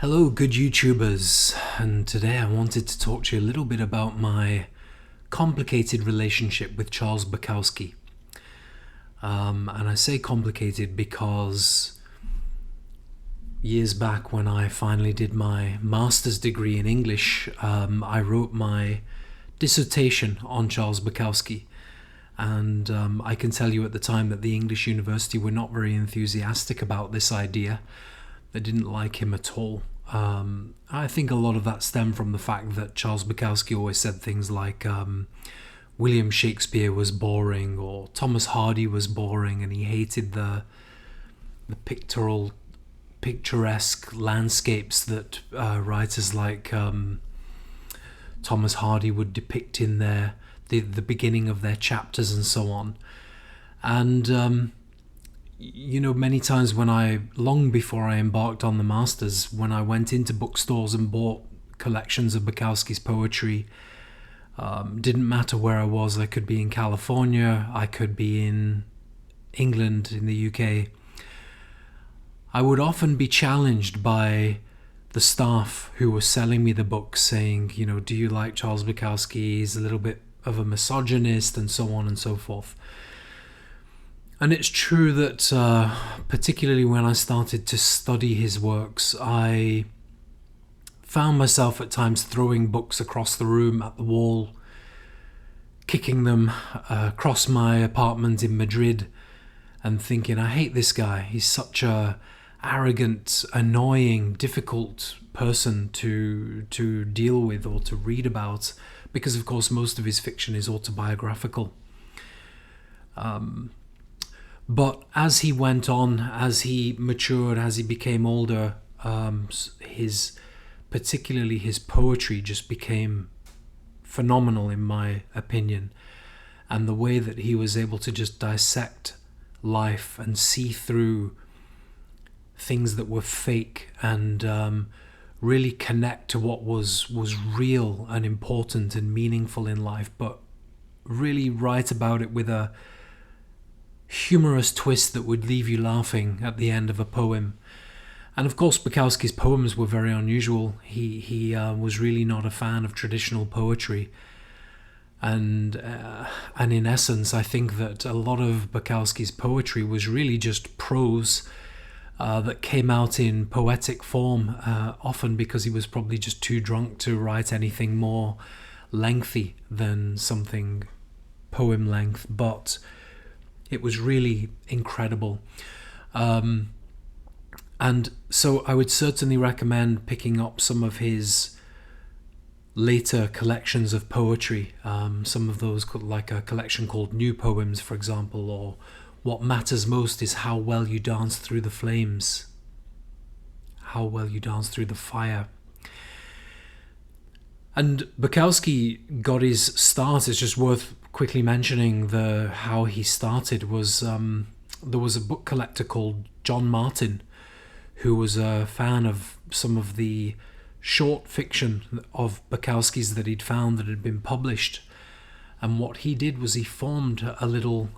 Hello, good YouTubers, and today I wanted to talk to you a little bit about my complicated relationship with Charles Bukowski. And I say complicated because years back when I finally did my master's degree in English, I wrote my dissertation on Charles Bukowski. And I can tell you at the time that the English university were not very enthusiastic about this idea. They didn't like him at all. I think a lot of that stemmed from the fact that Charles Bukowski always said things like William Shakespeare was boring or Thomas Hardy was boring, and he hated the picturesque landscapes that writers like Thomas Hardy would depict in the beginning of their chapters and so on. And many times long before I embarked on the Masters, when I went into bookstores and bought collections of Bukowski's poetry, didn't matter where I was. I could be in California, I could be in England, in the UK. I would often be challenged by the staff who were selling me the books, saying, do you like Charles Bukowski? He's a little bit of a misogynist, and so on and so forth. And it's true that particularly when I started to study his works, I found myself at times throwing books across the room at the wall, kicking them across my apartment in Madrid, and thinking, I hate this guy. He's such a arrogant, annoying, difficult person to deal with or to read about, because of course most of his fiction is autobiographical. But as he went on, as he matured, as he became older, particularly his poetry just became phenomenal in my opinion. And the way that he was able to just dissect life and see through things that were fake and really connect to what was real and important and meaningful in life, but really write about it with a humorous twist that would leave you laughing at the end of a poem. And of course Bukowski's poems were very unusual. He was really not a fan of traditional poetry, and in essence I think that a lot of Bukowski's poetry was really just prose that came out in poetic form, often because he was probably just too drunk to write anything more lengthy than something poem length, but it was really incredible. And so I would certainly recommend picking up some of his later collections of poetry, some of those, like a collection called New Poems, for example, or What Matters Most is How Well You Dance Through the Flames, How Well You Dance Through the Fire. And Bukowski got his start. It's just worth quickly mentioning how he started. Was there was a book collector called John Martin, who was a fan of some of the short fiction of Bukowski's that he'd found that had been published. And what he did was he formed a little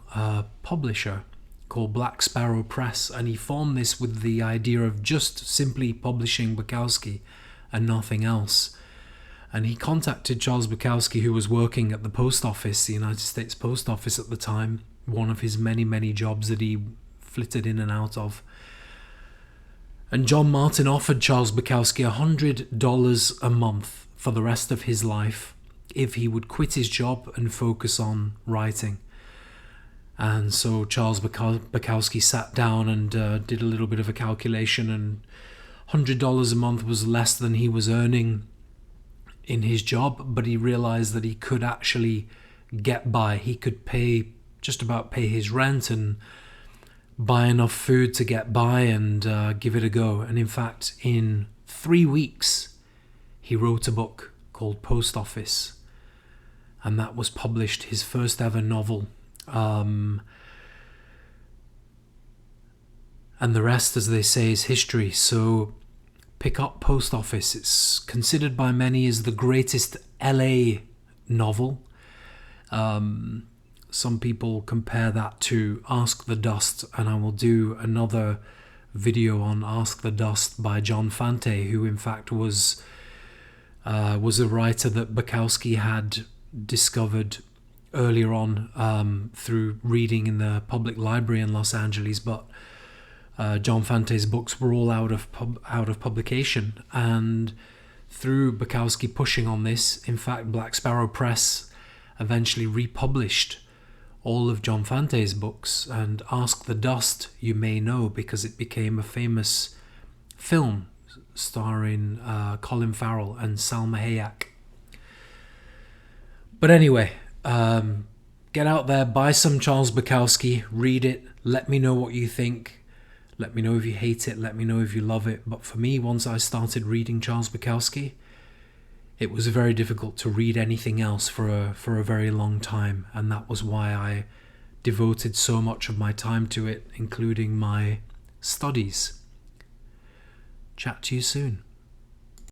publisher called Black Sparrow Press, and he formed this with the idea of just simply publishing Bukowski and nothing else. And he contacted Charles Bukowski, who was working at the post office, the United States Post Office at the time, one of his many, many jobs that he flitted in and out of. And John Martin offered Charles Bukowski $100 a month for the rest of his life if he would quit his job and focus on writing. And so Charles Bukowski sat down and did a little bit of a calculation, and $100 a month was less than he was earning in his job, but he realized that he could actually get by. He could just about pay his rent and buy enough food to get by and give it a go. And in fact, in 3 weeks, he wrote a book called Post Office, and that was published, his first ever novel. And the rest, as they say, is history. So pick up Post Office. It's considered by many as the greatest LA novel. Some people compare that to Ask the Dust, and I will do another video on Ask the Dust by John Fante, who in fact was a writer that Bukowski had discovered earlier on through reading in the public library in Los Angeles, but John Fante's books were all out of publication, and through Bukowski pushing on this, in fact, Black Sparrow Press eventually republished all of John Fante's books, and Ask the Dust you may know because it became a famous film starring Colin Farrell and Salma Hayek. But anyway, get out there, buy some Charles Bukowski, read it, let me know what you think. Let me know if you hate it, let me know if you love it. But for me, once I started reading Charles Bukowski, it was very difficult to read anything else for a very long time. And that was why I devoted so much of my time to it, including my studies. Chat to you soon.